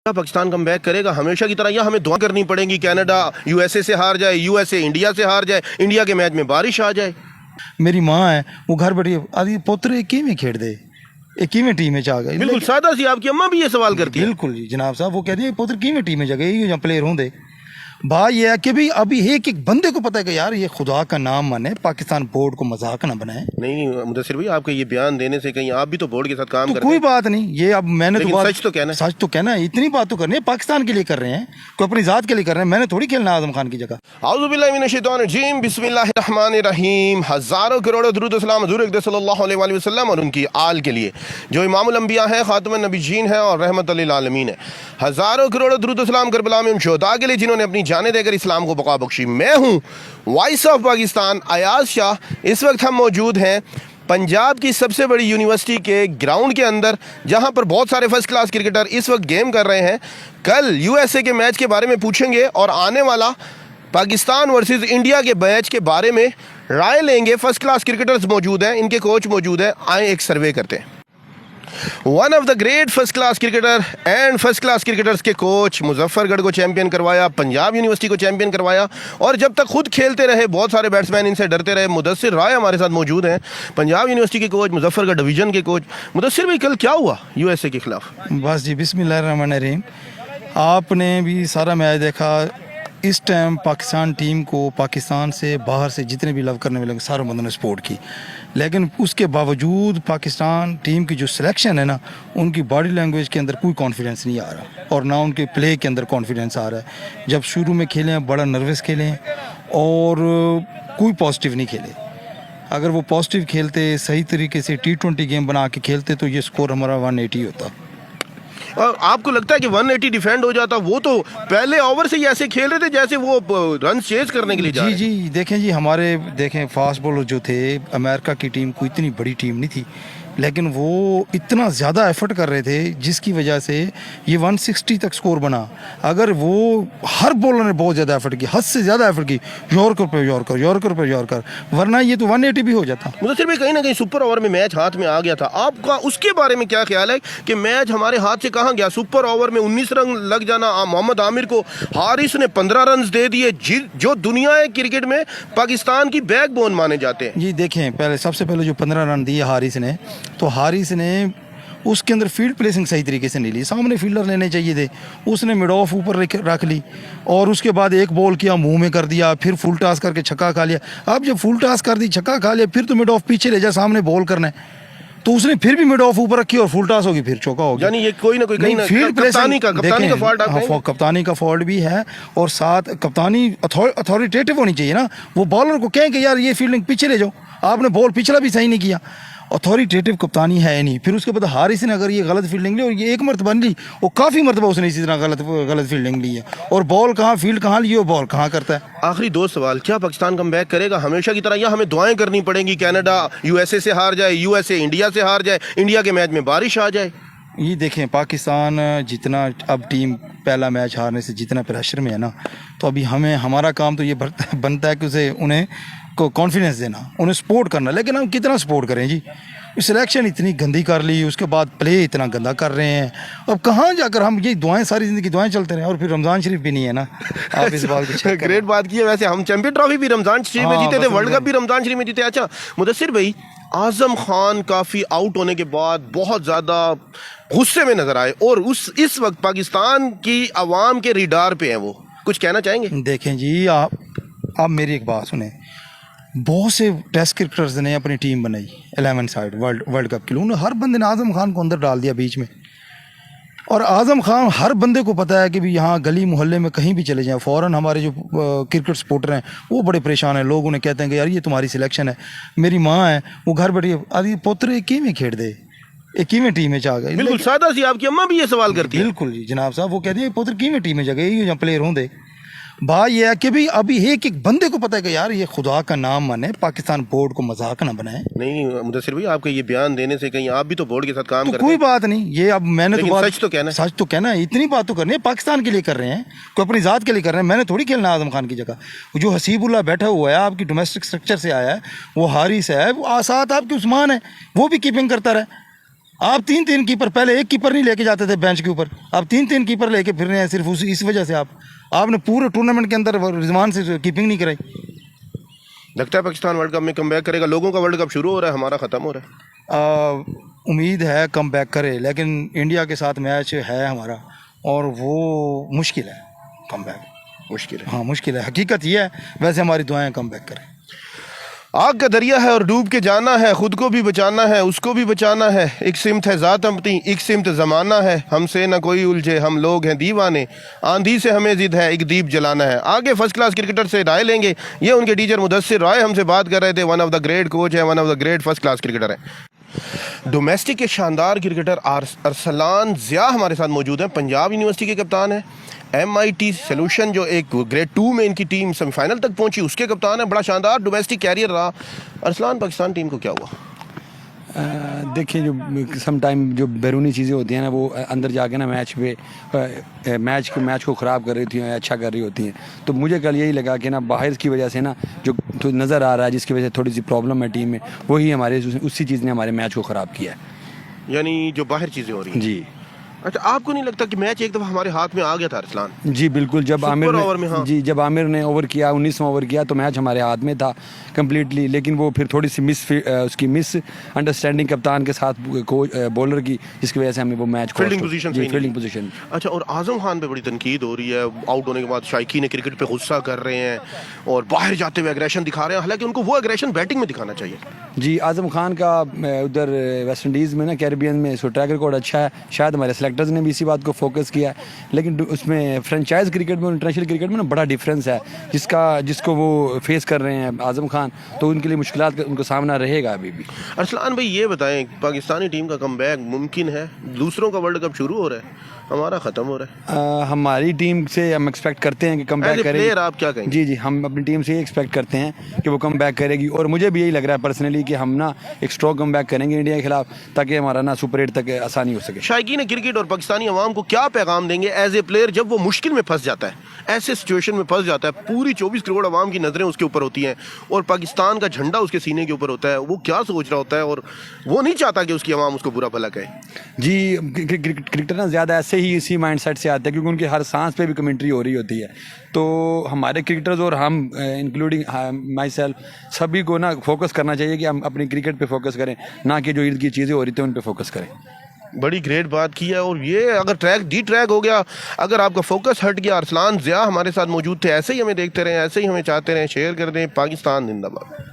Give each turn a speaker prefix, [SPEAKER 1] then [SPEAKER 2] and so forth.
[SPEAKER 1] Pakistan come back करेगा हमेशा की तरह, या हमें दुआ करनी पड़ेगी कनाडा यूएसए से हार जाए, यूएसए इंडिया से हार जाए, इंडिया के मैच में बारिश आ जाए?
[SPEAKER 2] मेरी माँ है वो घर बैठी आदि पुत्र किवें खेड़ दे किवें टीम में आ गए।
[SPEAKER 1] बिल्कुल सादा सी आपकी अम्मा भी ये सवाल करती है।
[SPEAKER 2] बिल्कुल जी जनाब साहब, वो कहती है पुत्र किवें टीम में जगह या प्लेयर होंगे। बात यह है कि भाई अभी एक एक बंदे को पता है कि यार ये खुदा का नाम माने, पाकिस्तान बोर्ड को मजाक ना बनाए।
[SPEAKER 1] नहीं मुदस्सिर भाई, आपके ये बयान देने से कहीं आप भी तो बोर्ड के साथ काम
[SPEAKER 2] तो
[SPEAKER 1] करते
[SPEAKER 2] कोई
[SPEAKER 1] हैं।
[SPEAKER 2] बात नहीं, ये अब मैंने तो
[SPEAKER 1] सच तो कहना है।
[SPEAKER 2] सच तो कहना है, इतनी बात तो करनी है, पाकिस्तान के लिए कर रहे हैं, कोई अपनी जात के लिए कर रहे हैं, मैंने थोड़ी खेलना आजम खान की जगह।
[SPEAKER 1] औज़ु बिल्लाहि मिनश शैतानिर रजीम, बिस्मिल्लाहिर्रहमानिर रहीम। हज़ारों करोड़ों दुरूद सलाम हुज़ूर अक़दस सल्लल्लाहु अलैहि वसल्लम और उनकी आल के लिए जो इमामुल अंबिया है, खातमुन नबीयीन है और रहमतुल लिल आलमीन है। हज़ारों करोड़ों दुरूद सलाम करबला में उन शुहदा के लिए जिन्होंने अपनी जानें देकर इस्लाम को बका बख्शी। मैं हूँ वॉइस ऑफ पाकिस्तान अयाज शाह। इस वक्त हम मौजूद हैं पंजाब की सबसे बड़ी यूनिवर्सिटी के ग्राउंड के अंदर, जहां पर बहुत सारे फर्स्ट क्लास क्रिकेटर इस वक्त गेम कर रहे हैं। कल यूएसए के मैच के बारे में पूछेंगे और आने वाला पाकिस्तान वर्सेस इंडिया के मैच के बारे में राय लेंगे। फर्स्ट क्लास क्रिकेटर्स मौजूद हैं, इनके कोच मौजूद हैं। आए एक सर्वे करते हैं। One of the great first class cricketer and first class cricketers के कोच, मुजफ्फरगढ़ को चैंपियन करवाया, पंजाब यूनिवर्सिटी को चैंपियन करवाया, और जब तक खुद खेलते रहे बहुत सारे बैट्समैन इनसे डरते रहे। मुदस्सिर राय हमारे साथ मौजूद हैं, पंजाब यूनिवर्सिटी के कोच, मुजफ्फरगढ़ डिवीजन के कोच। मुदस्सिर भाई, कल क्या हुआ यूएसए के खिलाफ?
[SPEAKER 2] बस जी बिस्मिल्लाहिर्रहमानिर्रहीम, आपने भी सारा मैच देखा। इस टाइम पाकिस्तान टीम को पाकिस्तान से बाहर से जितने भी लव करने वाले सारे बंदों ने सपोर्ट की, लेकिन उसके बावजूद पाकिस्तान टीम की जो सिलेक्शन है ना, उनकी बॉडी लैंग्वेज के अंदर कोई कॉन्फिडेंस नहीं आ रहा और ना उनके प्ले के अंदर कॉन्फिडेंस आ रहा है। जब शुरू में खेले हैं बड़ा नर्वस खेले हैं और कोई पॉजिटिव नहीं खेले। अगर वो पॉजिटिव खेलते, सही तरीके से T20 गेम बना के खेलते तो ये स्कोर हमारा 180 होता।
[SPEAKER 1] और आपको लगता है कि 180 डिफेंड हो जाता? वो तो पहले ओवर से ही ऐसे खेल रहे थे जैसे वो रन चेज करने के लिए जा रहे।
[SPEAKER 2] जी देखें जी, हमारे देखें फास्ट बॉलर जो थे, अमेरिका की टीम कोई इतनी बड़ी टीम नहीं थी, लेकिन वो इतना ज़्यादा एफर्ट कर रहे थे जिसकी वजह से ये 160 तक स्कोर बना। अगर वो हर बॉलर ने बहुत ज़्यादा एफर्ट की, हद से ज़्यादा एफर्ट की, यॉर्कर पे यॉर्कर, यॉर्कर पे यॉर्कर, वरना ये तो 180 भी हो जाता।
[SPEAKER 1] मुझे सिर्फ कहीं ना कहीं सुपर ओवर में मैच हाथ में आ गया था। आपका उसके बारे में क्या ख्याल है कि मैच हमारे हाथ से कहाँ गया? सुपर ओवर में 19 रन लग जाना, मोहम्मद आमिर को हारिस ने 15 रन दे दिए, जो दुनिया है क्रिकेट में पाकिस्तान की बैकबोन माने जाते हैं।
[SPEAKER 2] जी देखें, पहले सबसे पहले जो 15 रन दिए हारिस ने, तो हारिस ने उसके अंदर फील्ड प्लेसिंग सही तरीके से नहीं ली, सामने फील्डर लेने चाहिए थे, उसने मिड ऑफ ऊपर रख ली और उसके बाद एक बॉल किया, मुंह में कर दिया, फिर फुल टॉस करके छक्का खा लिया। अब जब फुल टॉस कर दी, छक्का खा लिया, फिर तो मिड ऑफ पीछे ले जा, सामने बॉल करना है, तो उसने फिर भी मिड ऑफ ऊपर रखी और फुल टॉस होगी, फिर चौका हो गया।
[SPEAKER 1] यानी ये कोई ना कोई कहीं ना
[SPEAKER 2] फील्ड
[SPEAKER 1] कप्तानी का फॉल्ट है।
[SPEAKER 2] हाँ, कप्तानी का फॉल्ट भी है और साथ कप्तानी अथॉरिटेटिव होनी चाहिए ना। वो बॉलर को कहें कि यार ये फील्डिंग पीछे ले जाओ, आपने बॉल पिछला भी सही नहीं किया। अथॉरिटेटिव कप्तानी है नहीं। फिर उसके बाद हारिस ने अगर ये गलत फील्डिंग ली, और ये एक मरतबा नहीं ली, वो काफ़ी मरतबा उसने इसी तरह गलत फील्डिंग ली है, और बॉल कहाँ फील्ड कहाँ ली और बॉल कहाँ करता है।
[SPEAKER 1] आखिरी दो सवाल, क्या पाकिस्तान कम बैक करेगा हमेशा की तरह, या हमें दुआएं करनी पड़ेंगी कनाडा यूएसए से हार जाए, यूएसए इंडिया से हार जाए, इंडिया के मैच में बारिश आ जाए?
[SPEAKER 2] ये देखें, पाकिस्तान जितना अब टीम पहला मैच हारने से जितना प्रेशर में है ना, तो अभी हमारा काम तो ये बनता है कि उन्हें को कॉन्फिडेंस देना, उन्हें सपोर्ट करना। लेकिन हम कितना सपोर्ट करें जी? सिलेक्शन इतनी गंदी कर ली, उसके बाद प्ले इतना गंदा कर रहे हैं, अब कहाँ जाकर हम ये दुआएं, सारी ज़िंदगी दुआएं चलते रहे, और फिर रमज़ान शरीफ भी नहीं है ना। आप इस बात की
[SPEAKER 1] ग्रेट बात की है। वैसे हम चैंपियन ट्रॉफी भी रमज़ान शरीफ में जीते थे, वर्ल्ड कप भी रमज़ान शरीफ में जीते। अच्छा मुदस्सिर भाई, आज़म खान काफ़ी आउट होने के बाद बहुत ज़्यादा गुस्से में नज़र आए और इस वक्त पाकिस्तान की आवाम के रिडार पे हैं, वो कुछ कहना चाहेंगे?
[SPEAKER 2] देखें जी, आप मेरी एक बात सुने, बहुत से टेस्ट क्रिकेटर्स ने अपनी टीम बनाई 11 साइड वर्ल्ड कप के लिए, उन्होंने हर बंदे ने आज़म खान को अंदर डाल दिया बीच में, और आज़म खान हर बंदे को पता है कि भी यहाँ गली मोहल्ले में कहीं भी चले जाएं, फ़ौरन हमारे जो क्रिकेट सपोर्टर हैं वो बड़े परेशान हैं। लोग उन्हें कहते हैं कि यार ये तुम्हारी सिलेक्शन है। मेरी माँ है वो घर बैठी आदि पुत्र किवें खेड़ दे किवें टीम में आ गए।
[SPEAKER 1] बिल्कुल सादा सी आपकी अम्मा भी ये सवाल करती है।
[SPEAKER 2] बिल्कुल जी जनाब साहब, वो कहती है पुत्र किवें टीम में जगह या प्लेयर होंगे। बात यह है कि भाई अभी एक एक बंदे को पता है कि यार ये खुदा का नाम माने, पाकिस्तान बोर्ड को मजाक ना बनाए।
[SPEAKER 1] नहीं मुदस्सिर भाई, आपके ये बयान देने से कहीं आप भी तो बोर्ड के साथ काम
[SPEAKER 2] तो
[SPEAKER 1] करते
[SPEAKER 2] कोई
[SPEAKER 1] हैं।
[SPEAKER 2] बात नहीं, ये अब मैंने तो
[SPEAKER 1] सच तो कहना
[SPEAKER 2] है, इतनी बात तो करनी है, पाकिस्तान के लिए कर रहे हैं, कोई अपनी जात के लिए कर रहे हैं, मैंने थोड़ी खेलना आजम खान की जगह। जो हसीबुल्ला बैठा हुआ है आपकी डोमेस्टिक स्ट्रक्चर से आया है, वो हारिस है, वो साथ आपके उस्मान है, वो भी कीपिंग करता रहे। आप तीन तीन कीपर, पहले एक कीपर नहीं लेके जाते थे बेंच के ऊपर, आप तीन तीन कीपर लेके फिर रहे हैं सिर्फ इस वजह से। आपने पूरे टूर्नामेंट के अंदर रिजवान से कीपिंग नहीं कराई।
[SPEAKER 1] लगता है पाकिस्तान वर्ल्ड कप में कमबैक करेगा? लोगों का वर्ल्ड कप शुरू हो रहा है, हमारा ख़त्म हो रहा है।
[SPEAKER 2] उम्मीद है कम बैक करे, लेकिन इंडिया के साथ मैच है हमारा और वो मुश्किल है कम बैक।
[SPEAKER 1] मुश्किल है,
[SPEAKER 2] हाँ मुश्किल है, हकीकत ये है। वैसे हमारी दुआएं कम बैक करें।
[SPEAKER 1] आग का दरिया है और डूब के जाना है, खुद को भी बचाना है, उसको भी बचाना है। एक सिमत है ज़ात अपनी, एक सिमत ज़माना है, हमसे ना कोई उलझे, हम लोग हैं दीवाने, आंधी से हमें जिद है, एक दीप जलाना है। आगे फर्स्ट क्लास क्रिकेटर से राय लेंगे, ये उनके टीचर मुदस्सिर राय हमसे बात कर रहे थे। One of the great coach है, one of the great first class cricketer है। डोमेस्टिक के शानदार क्रिकेटर अरसलान ज़िया हमारे साथ मौजूद हैं। पंजाब यूनिवर्सिटी के कप्तान हैं। MIT सोल्यूशन जो एक ग्रेड 2 में इनकी टीम सेमीफाइनल तक पहुंची, उसके कप्तान है। बड़ा शानदार डोमेस्टिक कैरियर रहा। अरसलान, पाकिस्तान टीम को क्या हुआ?
[SPEAKER 3] देखिए, जो सम टाइम जो बैरूनी चीज़ें होती हैं ना, वो अंदर जाके ना मैच को ख़राब कर रही थी या अच्छा कर रही होती हैं। तो मुझे कल यही लगा कि ना बाहर की वजह से ना जो तो नज़र आ रहा है, जिसकी वजह से थोड़ी सी प्रॉब्लम है टीम में, वही हमारे उसी चीज़ ने हमारे मैच को ख़राब किया है।
[SPEAKER 1] यानी जो बाहर चीज़ें हो रही हैं।
[SPEAKER 3] जी।
[SPEAKER 1] अच्छा, आपको नहीं लगता कि मैच एक दफ़ा हमारे हाथ में आ गया था अरसलान?
[SPEAKER 3] जी बिल्कुल, जब आमिर
[SPEAKER 1] ओवर में, हाँ।
[SPEAKER 3] जी जब आमिर ने ओवर किया, 19वां ओवर किया, तो मैच हमारे हाथ में था कम्प्लीटली। लेकिन वो फिर थोड़ी सी उसकी मिस अंडरस्टैंडिंग कप्तान के साथ बॉलर की, जिसकी वजह से हमें वो मैच
[SPEAKER 1] फील्डिंग पोजीशन सही नहीं।
[SPEAKER 3] Fielding position.
[SPEAKER 1] अच्छा, और आजम खान पे बड़ी तनकीद हो रही है। आउट होने के बाद शाइकी ने क्रिकेट पे गुस्सा कर रहे हैं और बाहर जाते हुए एग्रेशन दिखा रहे हैं, हालांकि उनको वो एग्रेशन बैटिंग में दिखाना चाहिए।
[SPEAKER 3] जी, आजम खान का उधर वेस्ट इंडीज़ में ना, कैरिबियन में इसका ट्रैक रिकॉर्ड अच्छा है। शायद हमारे सेलेक्टर्स ने भी इसी बात को फोकस किया है। लेकिन उसमें फ्रेंचाइज क्रिकेट में और इंटरनेशनल क्रिकेट में ना बड़ा डिफरेंस है, जिसको वो फेस कर रहे हैं आजम खान। तो उनके लिए मुश्किलात उनको सामना रहेगा अभी भी।
[SPEAKER 1] अरसलान भाई, ये बताएं, पाकिस्तानी टीम का कमबैक मुमकिन है? दूसरों का वर्ल्ड कप शुरू हो रहा है, हमारा ख़त्म हो रहा है।
[SPEAKER 3] हमारी टीम से हम एक्सपेक्ट करते हैं कि कम बैक करेगी।
[SPEAKER 1] आप क्या कहेंगे?
[SPEAKER 3] जी, हम अपनी टीम से ये एक्सपेक्ट करते हैं कि वो कम बैक करेगी, और मुझे भी यही लग रहा है पर्सनली कि हम ना एक स्ट्रॉन्ग कम बैक करेंगे इंडिया के खिलाफ, ताकि हमारा ना सुपर 8 तक आसानी हो सके।
[SPEAKER 1] शायकीन क्रिकेट और पाकिस्तानी अवाम को क्या पैगाम देंगे एज ए प्लेयर, जब वो मुश्किल में फंस जाता है, ऐसे सिचुएशन में फंस जाता है, पूरी 24 करोड़ अवाम की नज़रें उसके ऊपर होती हैं और पाकिस्तान का झंडा उसके सीने के ऊपर होता है, वो क्या सोच रहा होता है? और वो नहीं चाहता कि उसकी अवाम उसको बुरा भला कहे।
[SPEAKER 3] जी, क्रिकेटर ना ज़्यादा ऐसे ही इसी माइंडसेट से आते हैं, क्योंकि उनकी हर सांस पे भी कमेंट्री हो रही होती है। तो हमारे क्रिकेटर्स और हम इंक्लूडिंग माई सेल्फ, सभी को ना फोकस करना चाहिए कि हम अपनी क्रिकेट पे फोकस करें, ना कि जो इर्द की चीज़ें हो रही थी उन पे फोकस करें।
[SPEAKER 1] बड़ी ग्रेट बात की है। और ये अगर ट्रैक हो गया, अगर आपका फोकस हट गया। अरसलान ज़िया हमारे साथ मौजूद थे। ऐसे ही हमें देखते रहें, ऐसे ही हमें चाहते रहें, शेयर कर दें। पाकिस्तान जिंदाबाद।